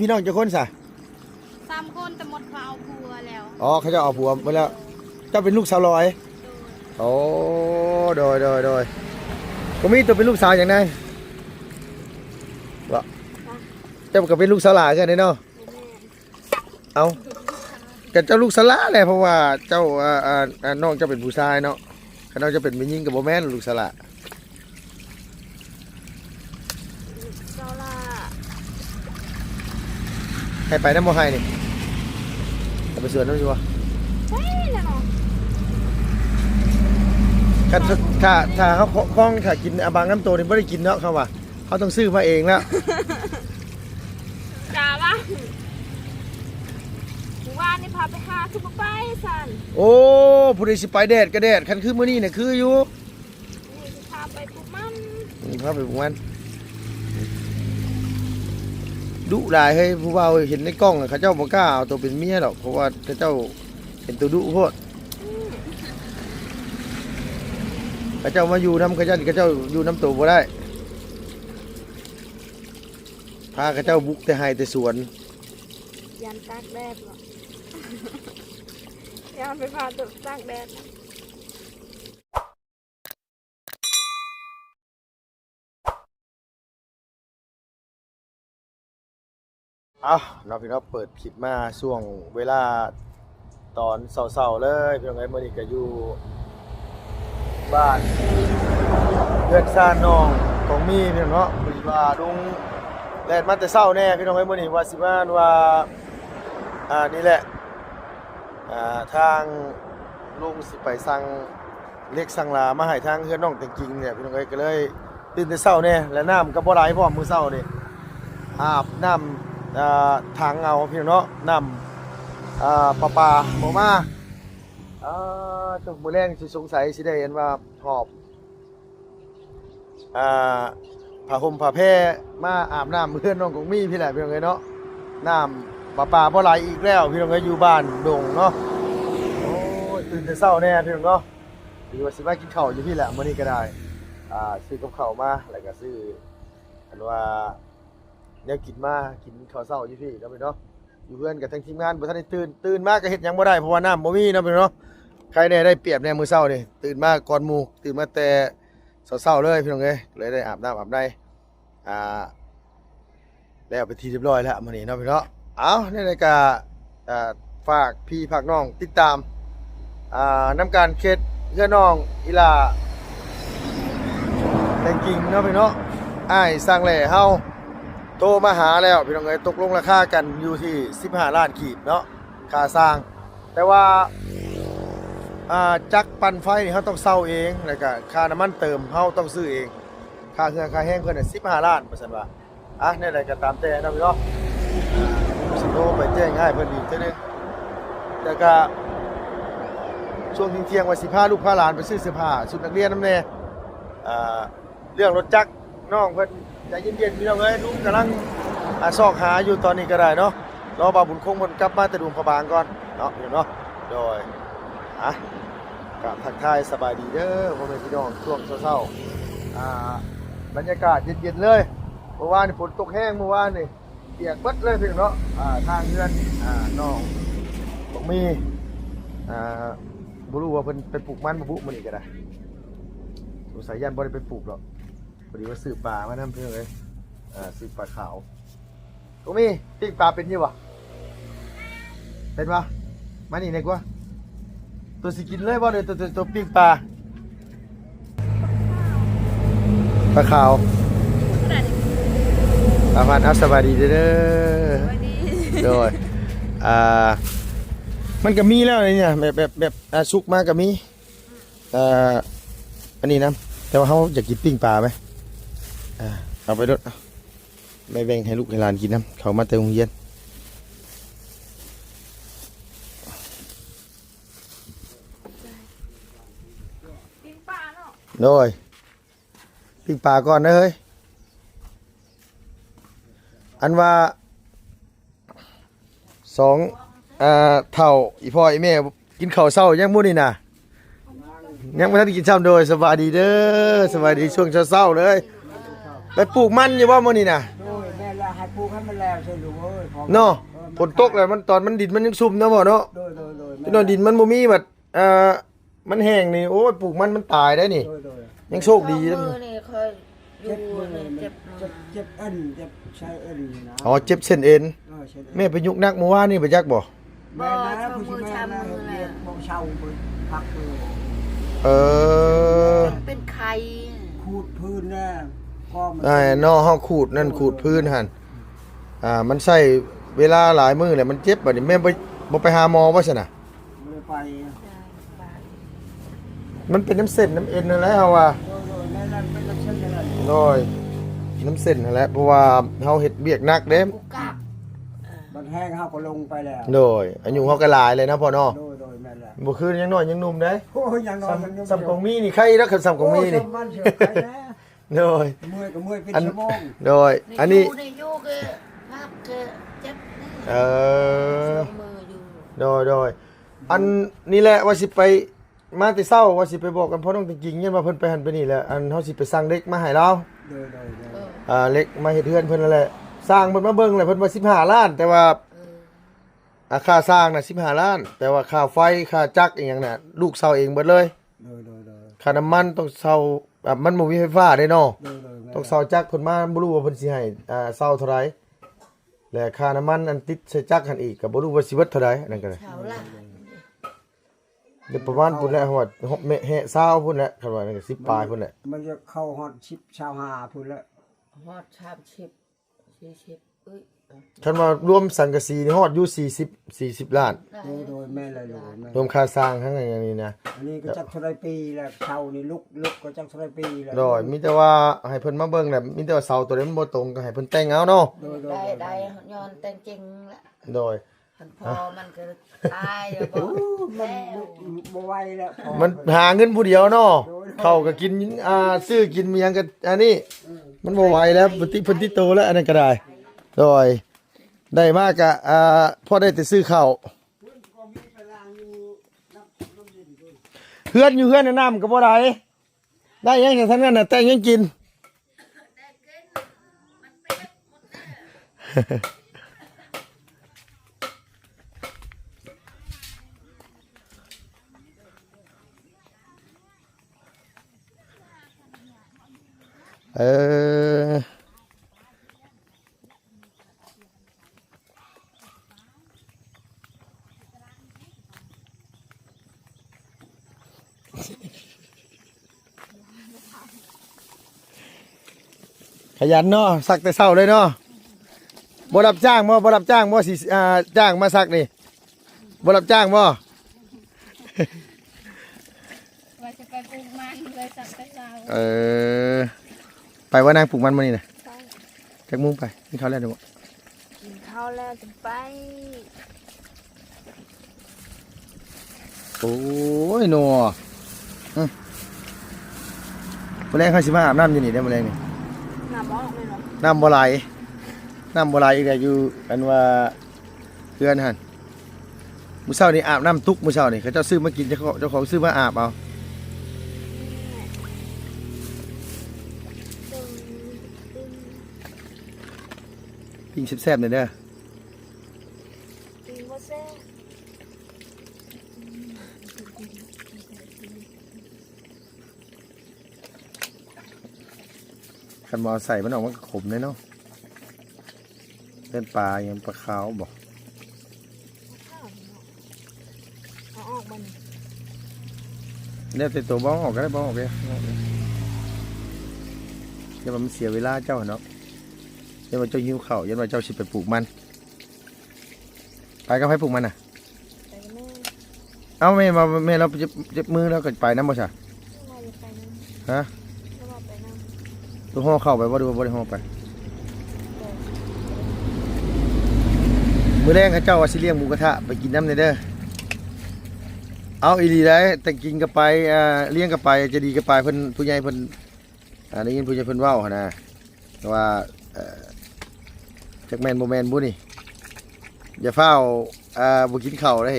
พี่น้องจะคนซะ3 คนแต่หมดเขาเอาผัวแล้วอ๋อเขาจะเอาผัวมาแล้วเจ้าเป็นลูกสาวลอยโอ้โดยก็มีตัวเป็นลูกสาวอย่างนั้นวะเจ้าก็เป็นลูกสาวหลานกันเนาะเอาแต่เจ้าลูกสาวหลานแหละเพราะว่าเจ้าน้องเจ้าเป็นผู้ชายเนาะถ้าน้องจะเป็นผู้หญิงกับโบแม่นลูกสาวหลานเจ้าล่ะให้ไปน้ำโมไฮนี่ไปสวนน้ำชัวใช่แล้วเนาะถ้าเขาคล้องถ้ากินบางน้ำโตนี่ไม่ได้กินเนาะเขาว่าเขาต้องซื้อมาเองแล้วกาว่าว่านี่พาไปหาคือไปสันโอ้ผู้ใดสิไปแดดก็แดดคันคือมื้อนี้เนี่ยคืออยู่นี่พาไปปลูกมันพาไปปลูกมันดุหลายให้ผู้บ่าวเห็นในกล้องเขาเจ้าบ่กล้าเอาตัวเป็นเมียหรอกเพราะว่าเขาเจ้าเห็นตัวดุโพดเขาเจ้ามาอยู่น้ำเขาเจ้าอยู่น้ำตัวบ่ได้พาเขาเจ้าบุกแต่ไห้แต่สวนยันตากแดดหรอยันไปพาตัวตากแดดนะเราพี่น้องเปิดคลิปมาช่วงเวลาตอนเสาร์เลยพี่น้องไอ้เมื่อนี้ก็อยู่บ้านเพื่อนซ่านน้องของมีพี่น้องเนาะพอดีว่าลุงแลดมาแต่เช้าแน่พี่น้องไอ้เมื่อนี้ว่าสิมาว่านี่แหละทางลุงสิไปสั่งเล็กสั่งลามาให้ทางเพื่อนน้องแต่งจริงเนี่ยพี่น้องไอ้ก็เลยตื่นแต่เช้าแน่และน้ำก็บ่หลายพร้อมมื้อเช้านี่อาบน้ำทางเอาพี่น้องเนาะน้ำปลาหมมาจงมือแรงสิสงสัยสิได้เห็นว่าหอบผ้าห่มผ้าแพร่มาอาบน้ำเพื่อนน้องของมีพี่แหละพี่น้องเอ้ยเนาะน้ำปลาบ่ไหลอีกแล้วพี่น้องเอ้ยอยู่บ้านดงเนาะโอ้ยตื่นแต่เช้าแน่พี่น้องเนาะดีว่าสิมากินข้าวอยู่พี่แหละมื้อนี้ก็ได้ซื้อกับข้าวมาแล้วก็ซื้ออันว่าเนี่ยกินข้าวเช้าอยู่พี่เนาะพี่เนาะอยู่เพื่อนกับทั้งทีมงานบ่ทันได้ตื่นมากก็เฮ็ดหยังบ่ได้เพราะว่าน้ำบ่มีเนาะพี่เนาะใครแน่ได้เปรียบแน่มื้อเช้านี่ตื่นมาก่อนหมู่ตื่นมาแต่เช้าเลยพี่น้องเอ้ยเลยได้อาบน้ำอาบในแล้วไปทีเรียบร้อยแล้วมื้อนี้เนาะพี่เนาะในรายการฝากพี่ฝากน้องติดตามน้ำการเขตเพื่อนน้องอีหล่าแต่งกิ่งเนาะพี่เนาะอ้ายสร้างแหล่เฮาโทรมาหาแล้วพี่น้องเอ้ยตกลงราคากันอยู่ที่15 ล้านกีบเนาะค่าสร้างแต่ว่าจักรปั่นไฟนี่เฮาต้องเซาเองแล้วก็ค่าน้ำมันเติมเฮาต้องซื้อเองค่าเครื่องค่าแห้งเพิ่นน่ะ15 ล้านว่าซั่นว่านี่แหละก็ตามแต่เนาะพี่เนาะสิโทรไปแจ้งให้เพิ่นอีกเทื่อนึงแล้วก็ช่วงเที่ยงว่าสิพาลูกพาหลานไปซื้อเสื้อผ้าชุดนักเรียนนำแน่เรื่องรถจักรน้องเพิ่นใจเย็นๆพี่น้องเอ้ยลุงกำลังซอกหาอยู่ตอนนี้ก็ได้เนาะรอบ่าวบุญคงเพิ่นกลับมาแต่ดุมพระบางก่อนเนาะเนาะโดยกราบทักทายสบายดีเด้อพ่อแม่พี่น้องช่วงเช้าบรรยากาศเย็นๆเลยเมื่อวานฝนตกแห้งเมื่อวานนี่เปียกเบิดเลยพี่น้องเนาะทางเรือนน้องบ่มีบ่รู้ว่าเพิ่นไปปลูกมันบ่บุมื้อนี้ก็ได้สงสัยยันบ่ได้ไปปลูกหรอกพอดีว่าซื้อปลามานำเพิ่นเลยซื้อปลาขาวบ่มีปิ้งปลาเป็นอยู่บ่เป็นบ่มานี่ได้กว่าตัวสิกินเลยบ่เนี่ยตัวปิ้งปลาขาวพันอัพสบายดีเด้อโดยมันก็มีแล้วเนี่ยแบบสุกมากก็มีอันนี้นะแต่ว่าเขาอยากกินปิ้งปลาไหมเอาไปด้วยไม่แบ่งให้ลูกให้หลานกินนะเขามาเติมโรงเรียนโดยปิ้งปลาก่อนนะเฮ้ยอันว่าเท่าอีพ่ออีแม่กินข้าวเช้ายังมื้อนี่น่ะยังบ่ทันกินซ้ำโดยสวัสดีเด้อสวัสดีช่วงเช้าๆเลยไปปลูกมันอยู่บ่มื้อนี่น่ะ ให้ปลูกให้มันแล้วใช่ลูกเอ้ยพอ เนาะฝนตกแล้วมันตอนมันดินมันยังซุ่มเนาะบ่เนาะ โดย พี่น้องดินมันบ่มีแบบมันแห้งนี่โอ้ยปลูกมันตายได้นี่ โดย ยังโชคดี มื แล้ว อนี่เคยอ เจ็ ยู่ บมือ นี่ เจ็ เจ็ บบ เจ็บเอ็นเจ็บใช้เอ็นนะ อ๋อเจ็บเส้นเอ็น ใช่ แม่ไปยุกนักเมื่อวานนี่ไปจักบ่ แม่นะผู้ชิแม่นะเรียกบ่เช่าบ่พักเลย เออ เป็นไข่ ขูดพื้นแน่ก็มัน นอเฮาขูดนั่นขูดพื้นหั่นมันใช้เวลาหลายมื้อแหละมันเจ็บบัดนี้แม่บ่ไปหาหมอบ่ซั่นน่ะ เลยไป มันเป็นน้ำเส้นน้ำเอ็นนั่นแหละเฮาว่า โดยแม่นั่นเป็นลักษณะนั้น น้อยน้ำเส้นนั่นแหละเพราะว่าเฮาเฮ็ดเวียกหนักเด้ กูกลับ มันแห้งเฮาก็ลงไปแล้ว โดยอายุเฮาก็หลายเลยนะพ่อเนาะ โดยแม่แหละ บ่คือยังน้อยยังหนุ่มเด้ โอ้ยยังนอนยัง ซ้ำของมีนี่ใครแล้วคือซ้ำของมีนี่ มันเฉยไปนะ โดย เมื่อยก็เมื่อยเป็น อัน ชั่วโมง โดยอันนี้ ในยูกภาพเจ็บนี่ เออ มืออยู่ โดยอันนี่แหละว่าสิไปมาแต่เช้าว่าสิไปบอกกันพ่อน้องจริงๆยันว่าเพิ่นไปหันไปนี่แหละอันเฮาสิไปสั่งเล็กมาให้เรา โดย เล็กมาเฮ็ดเฮือนเพิ่นนั่นแหละสร้างเพิ่นมาเบิ่งแหละเพิ่นว่า15ล้าน แต่ว่าค่าสร้างน่ะ15ล้าน แต่ว่าค่าไฟค่าจักรอีหยังน่ะลูกเซาเองเบิดเลย โดย ค่าน้ำมันต้องเซามันบ่มีไฟฟ้าเด้เนาะ โดย ต้องเซาจักรเพิ่นมาบ่รู้ว่าเพิ่นสิให้เซาเท่าไหร่และค่าน้ำมันอันติดใส่จักรหันอีกก็บ่รู้ว่าสิเบิดเท่าไหร่อันนั้นก็ได้ ชาวละ เดี๋ยวประมาณพุ่นแหละว่าแห่ซาวพุ่นแหละคันว่านั่นก็10ปลายพุ่นแหละ มันจะเข้าฮอตชิปชาวหาพุ่นละ ฮอดชามชิบ40เอ้ย คันว่ารวมสังกะสีนี่ฮอดอยู่40ล้าน โดยแม่เลยลูกแม่ รวมค่าสร้างทั้งอย่างนี้นะ อันนี้ก็จักเท่าไรปีแล้วเช่านี่ลุกก็จักเท่าไรปีแล้ว โดยมีแต่ว่าให้เพิ่นมาเบิ่งแหละมีแต่ว่าเสาตัวนี้มันบ่ตรงก็ให้เพิ่นแต่งเอาเนาะ ได้ย้อนแต่งจริงละ โดย มันพอมันก็ตายแล้วบ่ มันบ่ไหวแล้ว มันหาเงินผู้เดียวเนาะเข้าวก็กินซื้อกินมีหยังก็อันนี้ มันบ่ไหวแล้วเพิ่นติโตแล้วอันนั้นก็ได้ โดยได้มากก็พอได้แต่ซื้อข้าวเฮือนอยู่เฮือนน้ำก็บ่ได้ได้หยังจากทั้งนั้นน่ะแต่งหยังกิน เออขยันเนาะสักแต่เช้าเลยเนาะบ่รับจ้างบ่สิจ้างมาสักนี่บ่รับจ้างบ่ ว่าจะไปปลูกมันเลยสั่งไปเรา ไปว่านางปลูกมันมานี่นะ ไป จักมุ้งไปนี่เขาแล้วเดี๋ยวบอก กินข้าวแล้วจะไป โอ้ยหนัวแมลงเขาสิมาอาบน้ำอยู่นี่ได้อแมลงนี่ น้ำออกเลยเหรอ น้ำบ่ไหลอีกแล้วอยู่อันว่าเพื่อนหันมื้อเช้านี่อาบน้ำตุกมื้อเช้านี่เขาเจ้าซื้อมากินเจ้าของซื้อมาอาบเอา ตึงตึง ปิ้งแซ่บๆหน่อยเด้อ ตึงว่าแซ่ คันบ่เอาใส่มันออกมันก็ขมเลยเนาะเป็นปลาอย่างปลาขาวบอก ข้าวเนาะเอาออกมัน เนี่ยแต่ตัวบ้องออกก็ได้บ้องออกเลยเดี๋ยวมันเสียเวลาเจ้าเนาะเดี๋ยวมันเจ้าหิวข้าวเดี๋ยวมันเจ้าสิไปปลูกมันไปก็ให้ปลูกมันน่ะ ไปแม่ เอาแม่เราเจ็บมือแล้วก็ไปน้ำบ่ใช่ ไม่ว่าจะไปนั่ง ฮะ ไม่ว่าไปนั่ง ตัวห่อเข้าไปว่าดูว่าบ่ได้ห่อไปมื้อแรงเขาเจ้าว่าสิเลี้ยงหมูกระทะไปกินน้ำในเด้อเอาอีหลีได้แต่กินก็ไปเลี้ยงก็ไปจะดีก็ไปเพิ่นผู้ใหญ่เพิ่นได้ยินผู้ใหญ่เพิ่นเว้าหั่นนะแต่ว่าจักแม่นบ่แม่นบุนี่อย่าเฝ้าวบ่กินข้าวได้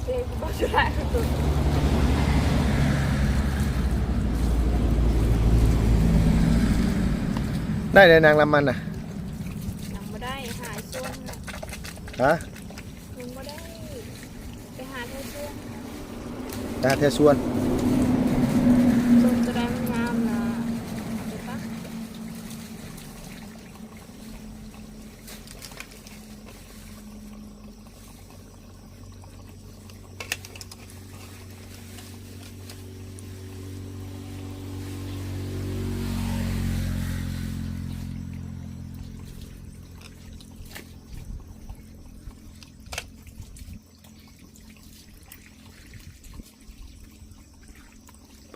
เด็กก็จะได้คือตัว ได้ในนางลำมันน่ะ ยังไม่ได้หาส่วนน่ะ ฮะ ยังไม่ได้ไปหาเท่าส่วน ตาเทส่วน ส่วนจะได้มันงามนะเห็นปะ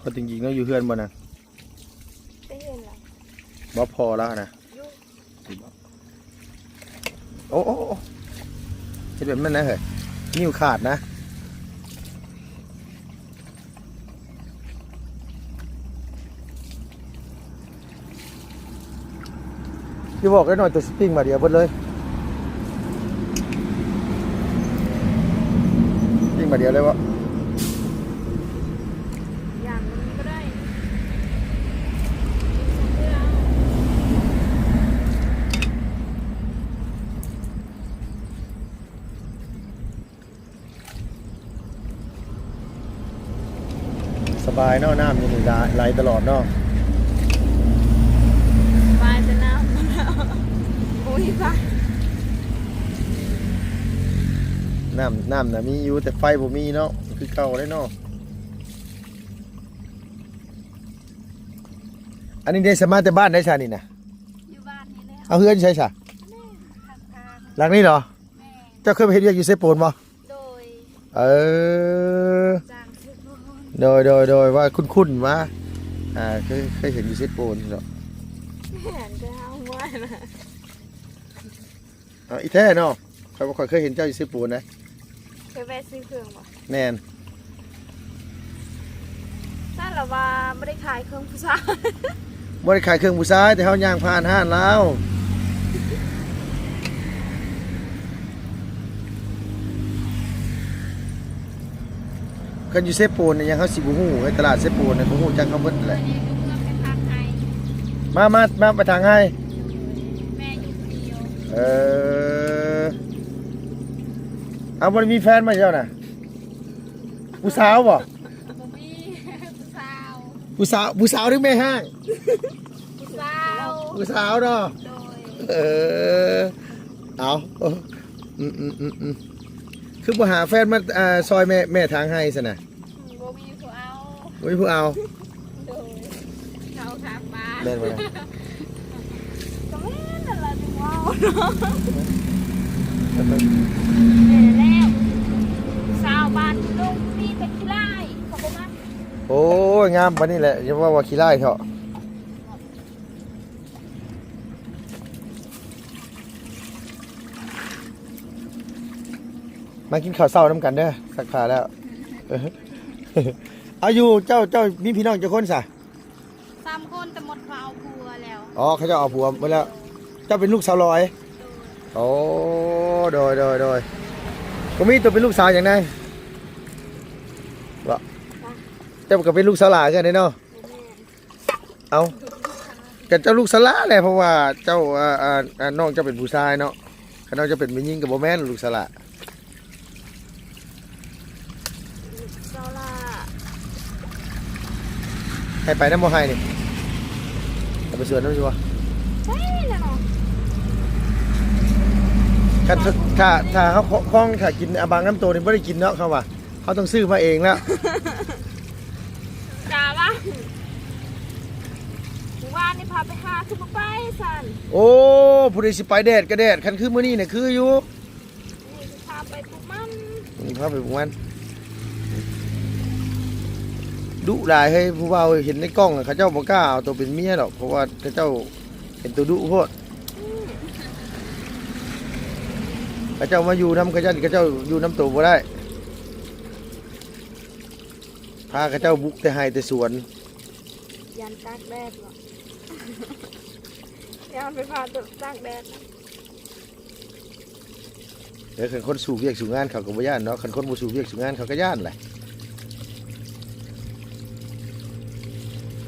พอจริงๆแล้วอยู่เพื่อนบ่นะ ได้เห็นละ บ่พอแล้วนะ ยุก โอ้โอ้โอ้เห็นแบบนั้นนะเฮ้ยนิ้วขาดนะพี่บอกได้หน่อยตัวสปริงมาเดียวเบิดเลยสปริงมาเดียวเลยวะ อย่างมันก็ได้ สบายเนาะน้ำอยู่นี่ไหลตลอดเนาะ ปลายจะน้ำมันแล้วอุ้ยปะ น้ำนะมีอยู่แต่ไฟบ่มีเนาะคือเก่าเลยเนาะอันนี้ได้สมาแต่บ้านได้ชานี่นะ อยู่บ้านนี่แล้ว เอาเฮือนใช่ชะ แม่ทางทาง หลังนี้เหรอ แม่ เจ้าเคยไปเฮ็ดเวียกอยู่เซโปนบ่ โดย เออ จางคือโดน โดยว่าคุ้นๆว่าเคยเห็นอยู่เซโปนเนาะ แม่จะเอาไว้นะ เอาอีแท้เนาะข้อยบ่ค่อยเคยเห็นเจ้าอยู่เซโปนนะ เคยแวะซื้อเครื่องบ่ แม่น นั่นแหละว่าไม่ได้ขายเครื่องผู้ชาย บ่ได้ขายเครื่องผู้ชายแต่เฮาย่างผ่านห้านแล้วคันอยู่เซโปนเนี่ยยังเฮาสิบ่ฮู้ไอ้ตลาดเซโปนเนี่ยบ่ฮู้จักเขาเบิดแหละ แม่อยู่เพื่อนไปทางไทย มาไปทางให้ แม่อยู่คนเดียว เออเอาบ่ได้มีแฟนมาเจ้าน่ะผู้สาวบ่ บ่มีผู้สาว ผู้สาวหรือแม่ห้าง ผู้สาว ผู้สาวเนาะ โดย เออเอาคือบ่หาแฟนมาซอยแม่ทางให้ซะน่ะ บ่มีผู้เอา บ่มีผู้เอา โดยเขาทางบ้าน แม่นบ่ล่ะ ก็แม่นั่นแหละถึงว่าเนาะแม่แล้วสาวบ้านลุงมีแต่ขี้ไล่เขาบ่มา โอ้ยงามปานนี้แหละอย่าว่าขี้ร้ายเถาะมากินข้าวเช้านำกันเด้อสักขาแล้วเออเอาอยู่เจ้ามีพี่น้องจักคนซะ 3 คนแต่หมดเขาเอาผัวแล้ว อ๋อเขาจะเอาผัวมาแล้ว เจ้าเป็นลูกสาวลอย โอ้โดยก็มีตัวเป็นลูกสาวอย่างนั้นวะเจ้าก็เป็นลูกสาวหลากันเนาะเอาแต่เจ้าลูกสาวหลาแหละเพราะว่าเจ้าน้องเจ้าเป็นผู้ชายเนาะข้าน้องจะเป็นผู้หญิงกับโบแมนลูกสาวหลา เจ้าล่ะ ให้ไปน้ำโมให้นี่เอาไปสวนน้ำชัว ใช่แล้วเนาะ ถ้าเขาคล้องถ้ากินอาบางน้ำโตนี่ไม่ได้กินเนาะเขาว่าเขาต้องซื้อมาเองแล้ว จ้าล่ะว่านี่พาไปหาคือบ่ไปสั่น โอ้ผู้ใดสิไปแดดก็แดดคันคือมื้อนี้เนี่ยคืออยู่ นี่สิพาไปปลูกมัน นี่พาไปพวกมันดุหลายให้ผู้เฒ่าเห็นในกล้องอะเขาเจ้าบ่กล้าเอาตัวเป็นเมียหรอกเพราะว่าเขาเจ้าเป็นตัวดุโพดเขาเจ้ามาอยู่นำเขาเจ้าอยู่น้ำตัวบ่ได้พาเขาเจ้าบุกแต่ไห้แต่สวน ยันตากแดดเหรอ ยันไปพาตัวตากแดดนะ เดี๋ยวคันคนสู่เวียกสู่งานเขาก็บ่ย่านเนาะคันคนบ่สู่เวียกสู่งานเขาก็ย่านแหละ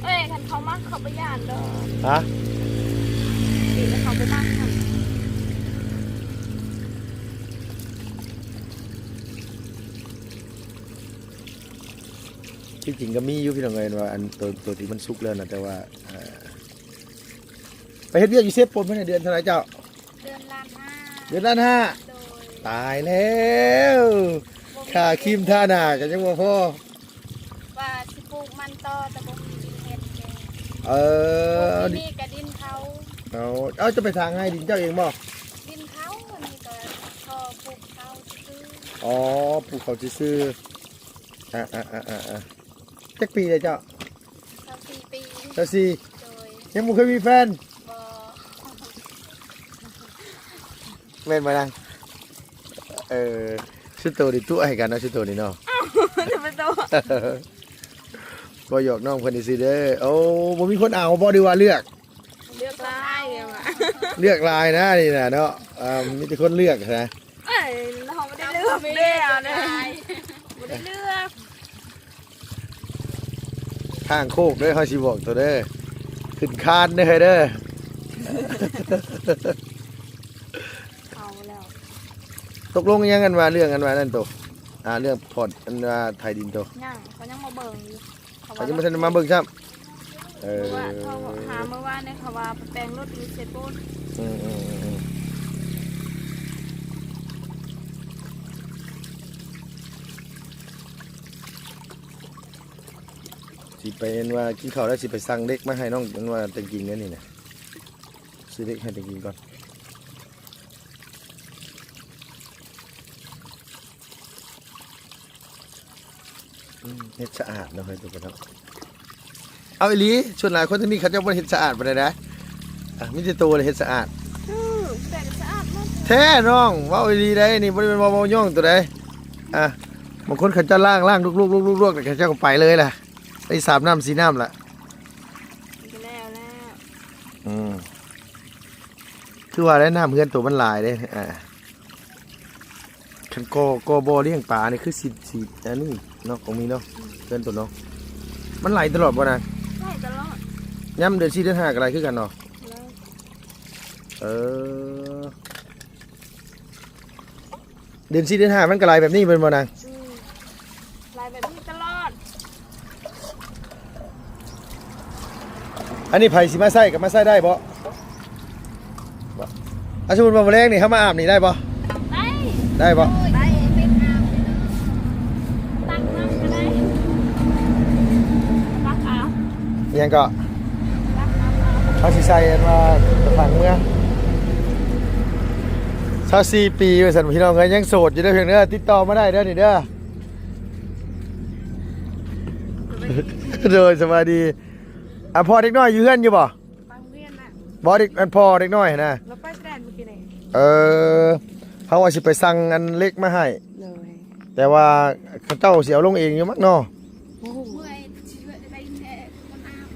เอ้ยคันเขามักเขาไปย่านเด้อ ฮะ ติแล้วเขาไปนั่งทำ ที่จริงก็มีอยู่พี่น้องเอ้ยว่าอันตัวที่มันสุกแล้วนะแต่ว่าไปเฮ็ดเวียกอยู่เซฟปนเพิ่นให้เดือนเท่าไหร่เจ้า เดือนละห้า เดือนละห้า โดย ตายแล้วค่าครีมท่าหน้าก็ยังบ่พอ ว่าสิปลูกมันต่อแต่บ่มีดินเฮ็ดเลย เออ ที่นี่ก็ดินเขา เอาจะไปทางให้ดินเจ้าเองบ่ ดินเขาอันนี้ก็พอปลูกเขาซื้อ อ๋อปลูกเขาซื่อๆจักปีเลยเจ้า เขา4 ปี เจ้าสี่ โดย ยังบ่เคยมีแฟน บ่ แม่นบ่นางชุดโตดิตัวให้กันเนาะชุดโตนี่เนาะ จะไปโต บ่หยอกน้องเพิ่นซื่อเด้อโอ้บ่มีคนเอาบ่ดีว่าเลือก เลือกลายอ่ะ เลือกลายนะนี่นะเนาะมีแต่คนเลือกนะ เอ้ยเราไม่ได้เลือกเด้อเนี่ยไม่ได้เลือก ทางโคกเด้อเขาสิบอกตัวเด้อขึ้นคานเด้อเด้อ เอาแล้ว ตกลงยังกันว่าเรื่องกันว่านั่นตัวเรื่องพอดอันว่าไทยดินตัว ยังเขายังมาเบิ่งอยู่ เขาจะมาทันมาเบิ่งซ้ำ ว่าเขาหาเมื่อวานเนี่ยเขาว่าไปแปลงรถอยู่เซโป้น อืมสิไปเห็นว่ากินข้าวแล้วสิไปสั่งเด็กมาให้น้องอันว่าแตงกินกันนี่นะซื้อเด็กให้แตงกินก่อนเฮ็ดสะอาดเนาะให้ตัวกันเนาะเอาอีหลีส่วนหลายคนที่นี่เขาจะบ่เฮ็ดสะอาดปานใดนะมีแต่ตัวเลยเฮ็ดสะอาด แต่สะอาดมาก แท้น้องเว้าอีหลีได้นี่บ่ได้เป็นเว้าย่องตัวใดบางคนเขาจะล้างลูกๆๆๆแต่เขาเจ้าก็ไปเลยล่ะไอ้3 น้ำ4 น้ำล่ะ ไปแล้ว คือว่าได้น้ำเพื่อนตัวมันหลายเด้คันโกบ่เลี้ยงปลานี่คือสิอันนี้เนาะของมีเนาะเพื่อนตัวเนาะมันไหลตลอดบ่นะ ใช่ตลอด ย่ำเดือน4เดือน5ก็ไหลคือกันเนาะเดือน4เดือน5มันก็ไหลแบบนี้เป็นบ่นาง ลายแบบนี้ตลอด อันนี้ไผสิมาใส่กับมาใส่ได้บ่สมมุติว่าแมลงนี่เขามาอาบนี่ได้บ่ ได้ ได้บ่ ได้เป็นอาบตักน้ำก็ได้ตักอาบ ยังก็ ตักน้ำอาบ เขาสิใส่อันว่าถังเมื่อ24 ปีว่าซั่นพี่น้องเอ้ยยังโสดอยู่เด้อเพียงเด้อติดต่อมาได้เด้อนี่เด้อ โดยสวัสดีพอเด็กน้อยอยู่เฮือนอยู่บ่ บางเวียนน่ะ บ่เด็กอันพอเด็กน้อยนะ เราไปแสดงเมื่อกี้ไหน เขาว่าสิไปสั่งอันเล็กมาให้ เลย แต่ว่าเขาเจ้าสิเอาลงเองอยู่มั้งเนาะ เมื่อยชีวิตได้แค่คนอาบ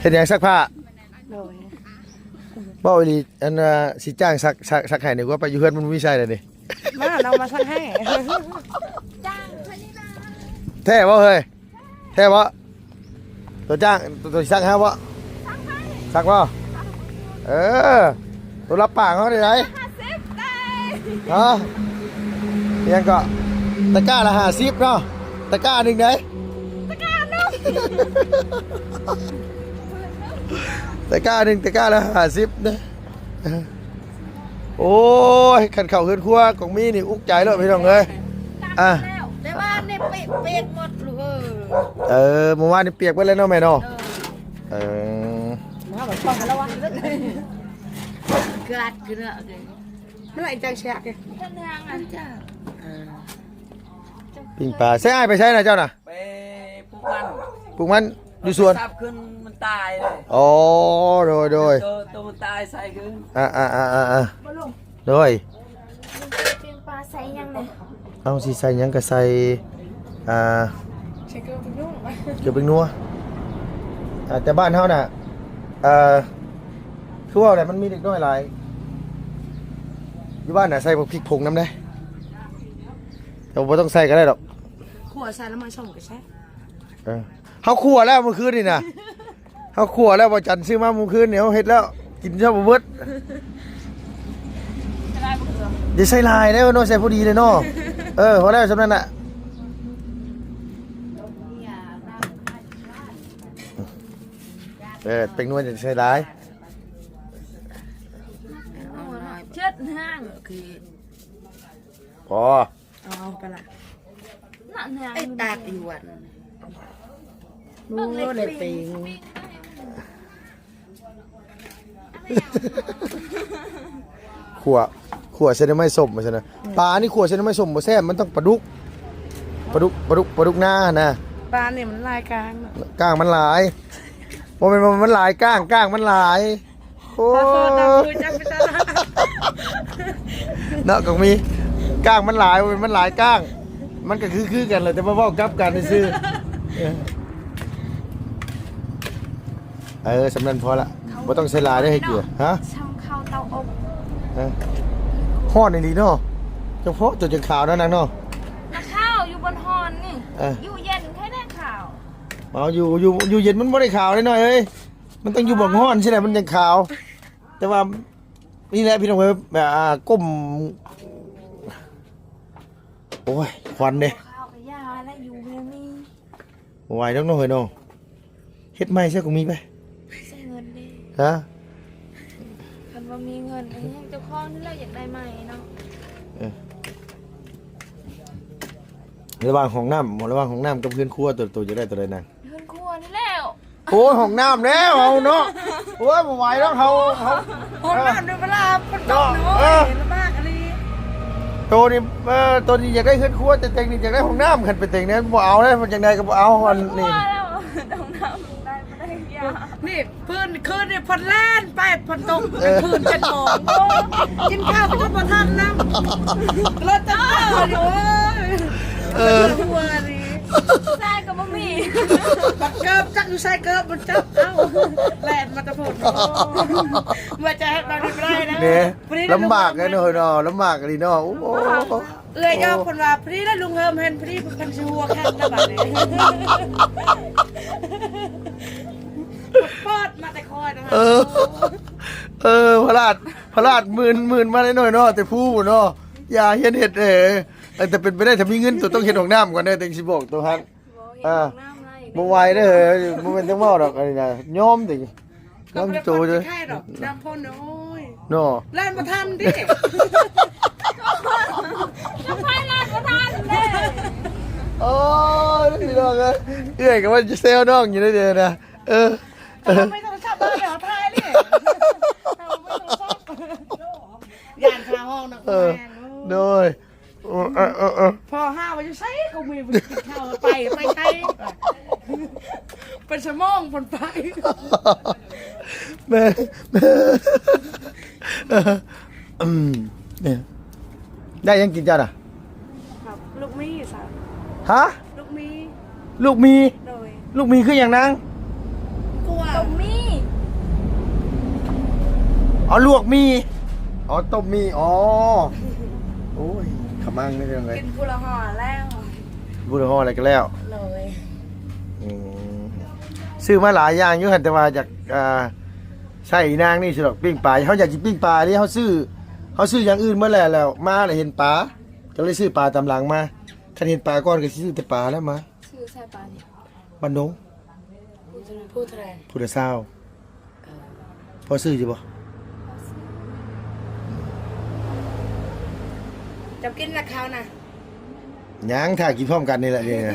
เฮ็ดหยังซักผ้า เลย บ่อีหลีอันสิจ้างซักให้นี่ว่าไปอยู่เฮือนมันมีใช่เลยนี่ มาเรามาสั่งให้ จ้างเพื่อนนี่นะ แท้บ่เฮ้ยแท้บ่ตัวจ้างตัวสิซักให้บ่ซักบ่ตัวรับปากเขาได้ไหน 50ได้ ฮะยังก็ตะกร้าละ50เนาะตะกร้าหนึงได้ ตะการนึง ตะกร้าหนึ่งตะกร้าละ50นะโอ้ยขันเข่าขึ้นครัวของมีนี่อุกใจเลยพี่น้องเอ้ย แล้ว แต่ว่าเนี่ยเปียกหมดลูก เมื่อวานนี่เปียกไปแล้วเนาะแม่เนาะเออ มาแบบฟังแล้ววะกระดกระเลยเมื่อไหร่จังแชก ท่านทางอันจ้า ปิ่งปลาใช่ไอ้ไปใช่นะเจ้าน่ะ ไปปลูกมัน ปลูกมันอยู่สวน ซับขึ้นมันตายเลย อ๋อโดย ตัวมันตายใส่ขึ้น โดย เปียงปลาใส่ยังไง เอาสิใส่หยังก็ใส่ใช้เกลือเป็นยุ่ง เกี่ยวเป็นนัวแต่บ้านเฮาน่ะคือว่าอะไรมันมีเด็กน้อยหลายอยู่บ้านน่ะใส่พวกพริกผงน้ำได้แต่บ่ต้องใส่ก็ได้ดอก ขัวใส่แล้วมาชมก็ใช่ เฮาคั่วแล้วเมื่อคืนนี่นะเฮ เขาขัวแล้วบ่จันซื้อมาเมื่อคืนเนี่ยเขาเฮ็ดแล้วกินเช้าบ่เบิด จะได้บ่เถื่อ อย่าใส่ลายได้อเนาะใส่พอดีเลยเนาะพอแล้วสำนั้นน่ะเป็นนวลจะใส่ลาย เช็ดห้าง คือ พอ เอาไปละ นั่นห้าง ไอ้ตาตีวัน เบิ่ง รู้เลยปิง ขัวเส้นไม้ส้มมาซั่นน่ะปลานี่ขัวเส้นไม้ส้มบ่แซ่บมันต้องปลาดุกหน้านะ บ้านนี่มันลายกลาง ก้างมันหลายบ่แม่นว่ามันหลายก้างมันหลายโอ้ ขอโทษนะคุยจักไปซะ เนาะก็มีก้างมันหลายบ่แม่นมันหลายก้าง มันก็คือกันเลยแต่ว่าเว้ากลับกันซื่อสำนันพอละบ่ต้องใส่ลายได้ให้เกลือฮะ ช่างเข้าเตาอบ ฮ้อนนี่เนาะเฉพาะจนจังขาวนั่นน่ะเนาะ แล้วข้าวอยู่บนฮอนนี่ เออ อยู่เย็นแค่ได้ข่าว เอาอยู่เย็นมันบ่ได้ขาวได้หน่อยเอ้ยมันต้องอยู่บ่ฮ้อนใช่ไหมมันยังขาว แต่ว่านี่แหละพี่น้องเอ้ยแบบก้มโอ้ยควันเด้ ข้าวกับยาและอยู่เพียงนี้ บ่ไหวดอกเนาะเฮ้ยเนาะเฮ็ดใหม่ซะก็มีไป ใช้เงินดิ ฮะ คันว่ามีเงินอันนี้เจ้าของนี่เราอยากได้ใหม่เนาะ ระหว่างห้องน้ำกับพื้นครัวตัวจะได้ตัวใดนั่ง เงินครัวนี่แล้ว โอ้ยห้องน้ำแล้วเอาเนาะโอ้ยบ่ไหวแล้วเขา คนบ้านด้วยเวลาคนตกน้อยเห็นมากอันนี้ ตัวนี้อยากได้พื้นครัวแต่เต็งนี่อยากได้ห้องน้ำคันเป็นเต็งเนี่ยบ่เอาแล้วมันจังไดก็บ่เอาอันนี้ ว่าแล้วต้องน้ำได้ไม่ได้ยา นี่พื้นคืนนี่พันล้านไปพันตกพื้นเป็นหมองกินข้าวก็บ่ทันน้ำรถจะอยู่หัวนี่ ใช่ก็บ่มี บักเกิบจักอยู่ใส่เกิบมันจับเอ้าแลนมาตะโพดเมื่อจะให้มาดีไม่ได้นะ เนี่ยลำบากเลยเนาะเนาะลำบากเลยเนาะโอ้โห เอ้ยยอคนว่าพรีแล้วลุงเฮิมเห็นพรีพันชิวแค่นะบัดนี้ปอดมาแต่คอยนะคะ พระราชหมื่นมาได้หน่อยเนาะแต่ผู้เนาะอย่าเฮ็ดแต่เป็นไปได้ถ้ามีเงินตัวต้องเฮ็ดห้องน้ำก่อนเด้อเต็งสิบอกตัวฮักบ่ไหวเด้อบ่แม่นจังเว้าดอกอันนี้นะยอมติยอมโตเด้อ ใช่ดอกน้ำพ่นโอ้ย เนาะ แล่นมาทันดิ จะไฟลาดประทานเลย โอ้ยพี่น้องเอ้ยก็ว่าจะเซลน้องอยู่ได้เด้อนะไม่ต้องชอบบ้านเดี๋ยวทายดิยานพาห้องนะคุณแม่ โดยพอห้าวันจะใช้เขามีบุญกินข้าวไปใช้เป็นสมองผลไป แม่เนี่ยได้ยังกินจ้าน่ะ ครับลูกมีสาว ฮะ ลูกมี ลูกมี โดย ลูกมีคืออย่างนาง กลัว ตรงมี อ๋อลวกมีอ๋อต้มมีอ๋อโอ้ยขมังนี่เรื่องไง กินกุละห่อแล้ว บุญห่ออะไรกันแล้ว เลย ซื้อมาหลายอย่างอยู่หันแต่ว่าจากใช่นางนี่สิดอกปิ้งปลาเขาอยากกินปิ้งปลาที่เขาซื้ออย่างอื่นมาแล้วมาแล้วเห็นปลาก็เลยซื้อปลาตำหลังมาคันเห็นปลาก่อนก็ซื้อแต่ปลาแล้วมา ชื่อใช่ปะเนี่ย บ้านดง พูดแทน พุทธเศร้าพอซื้อจะบ่ จำกินราคานะ ยังถ่ายกินพร้อมกันนี่แหละนี่นะ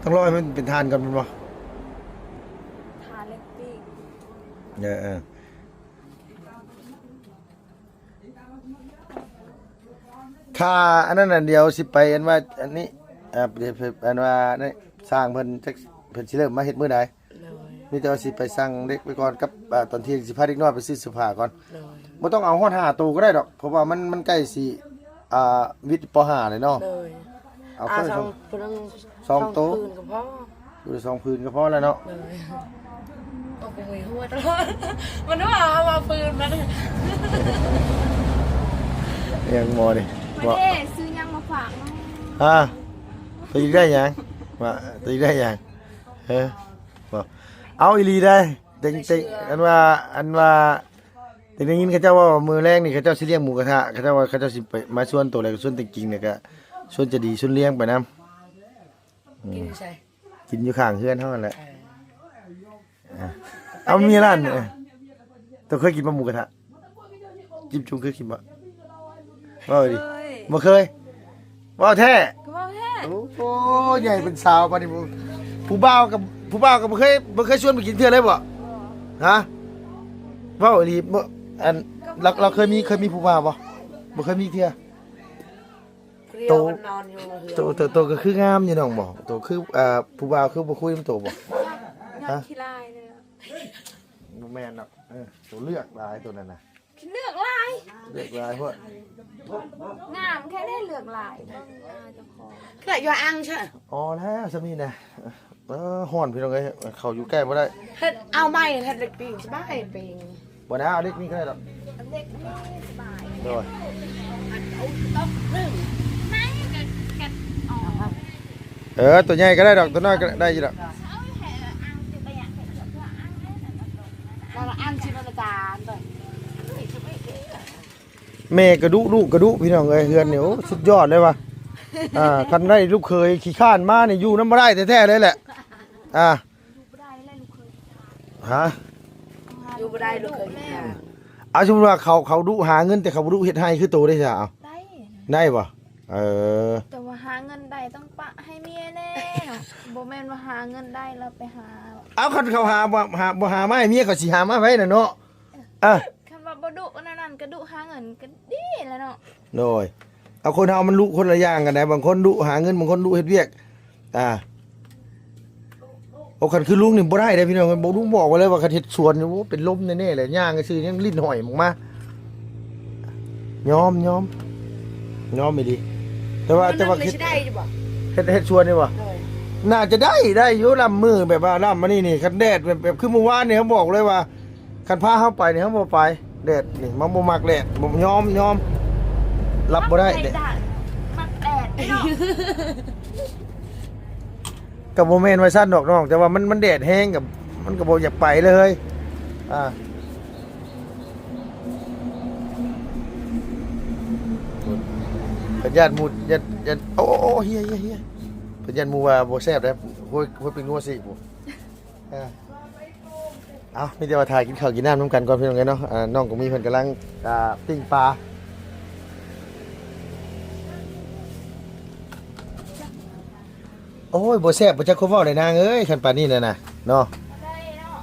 ต้องรอให้มันเป็นทานกันเป็นบ่ ทานเล็กปีก ค่าอันนั้นน่ะเดียวสิไปอันว่าอันนี้อันว่านี่สร้างเพิ่นจักเพิ่นสิเริ่มมาเฮ็ดมื้อใด เลย มีแต่ว่าสิไปสั่งเด็กไปก่อนกับตอนเที่ยงสิพาเด็กน้อยไปซื้อเสื้อผ้าก่อน เลย บ่ต้องเอาฮอด5ตู้ก็ได้ดอกเพราะว่ามันใกล้สิวิทย์ป .5 เลยเนาะ เลย เอาค่อย ส ส อ อง ง พื้น สองโต๊ะ พื้นกับพ่อ อยู่ได้2พื้นก็พอแล้วเนาะ เลยโอ้โหหัวตลอดมันว่าเอามาปืนมัน ยังบ่นี่ มาเด้ซื้อยังมาฝากเนาะ ไปได้หยัง ว่าตีได้ยังบ่เอาอีหลีได้เต็งอันว่าแต่ได้ยินเขาเจ้าว่ามือแรกนี่เขาเจ้าสิเลี้ยงหมูกระทะเขาเจ้าว่าเขาเจ้าสิไปมาชวนตัวอะไรก็ชวนจริงๆเนี่ยก็ชวนจะดีชวนเลี้ยงไปนำ กินใช่ กินอยู่ข้างเฮือนเท่านั้นแหละเอามีร้านตัวเคยกินหมูกระทะจิ้มจุ่มเคยกินบ่ว่าดิบ่เคยว่าแท้ ก็บอกแค่ โอ้โหใหญ่เป็นสาวปานนี้ผู้บ่าวกับบ่เคยชวนไปกินเทื่อเลยบ่ฮะว่าดิบ่อันเราเคยมีผู้บ่าวบ่เคยมีเทื่อ โตนอนอยู่เฮือ โตก็คืองามอยู่น้องบ่โตคือผู้บ่าวคือบ่คุยนำโตบ่ ยอดขี้ลายเลย บ่แม่นเนาะตัวเลือกหลายตัวนั้นน่ะ เลือกลาย เลือกหลายเพราะ งามแค่ได้เลือกลายเบิ่งเจ้าของ คืออยู่อังใช่ อ๋อแล้วซะนี่นะฮ้อนพี่น้องเอ้ยเขาอยู่ใกล้บ่ได้ เฮ็ดเอาไม้เฮ็ดเล็กปิงสบายปิง บ่นะเอาเด็กนี่ก็ได้ดอก เด็กไม่สบาย โดย ไหนกันอ๋อ ตัวใหญ่ก็ได้ดอกตัวน้อยก็ได้อยู่ดอก เอาแห่อังสิไปอยากเห็นเพื่ออังให้แต่ละตรงนั้น เราอังชินจารต่อย แม่กระดุลูกกระดุพี่น้องเอ้ยเฮือนนี่โอ้สุดยอดเลยว่ะคันได้ลูกเคยขี้ข้านมานี่อยู่นำบ่ได้แท้ๆเลยแหละดูไม่ได้เลยลูกเคย ฮะ อยู่บ่ได้ลูกเคย เอาสมมุติว่าเขาดุหาเงินแต่เขาบ่ดุเฮ็ดให้คือโตได้ซะเอา ได้ ได้บ่เออ แต่ว่าหาเงินได้ต้องปะให้เมียแน่โบแมนว่าหาเงินได้แล้วไปหา เอาคันเขาหาบ่หามาให้เมียเขาสิหามาไว้น่ะเนาะคำว่าบดุนั่นก็ดุหาเงินก็ดีแล้วเนาะ โดยเอาคนเฮามันดุคนละอย่างกันนะบางคนดุหาเงินบางคนดุเฮ็ดเวียกโอ้คันคือลุงนี่บ่ได้เด้พี่น้องบ่ลุงบอกไว้เลยว่าคันเฮ็ดสวนนี่โอ้เป็นลมแน่ๆเลยย่างก็ซื่อยังลิ้นห้อยมายอมอีหลีแต่ว่า ไม่ เฮ็ด ได้อยู่บ่ เฮ็ดสวนนี่บ่น่าจะได้อยู่ลำมือแบบว่าลำมานี่คันแดดแบบคือเมื่อวานนี่เขาบอกเลยว่าคันพาเฮาไปนี่เฮาบ่ไปแดดนี่มันบ่มักแดดบ่ยอมรับบ่ได้แดด มันแดดเนาะ กับโมเมนต์ไว้สั้นดอกน้องแต่ว่ามันแดดแห้งกับมันก็บ่อยากไปเลยเป็นญาติหมู่ญาติโอ้เฮียเป็นญาติหมู่ว่าบ่แซ่บเด้โอ้ยเป็นนัวสิบ่เอามีแต่ว่าถ่ายกินข้าวกินน้ำนํกันก่อนพี่น้องเอ้ยเนาะน้องก็มีเพิ่นกำลังปิ้งปลาโอ้ยบ่แซ่บบ่จักคนเว้าได้นางเอ้ยคันปานนี้น่ะนะเนาะ ได้เนาะ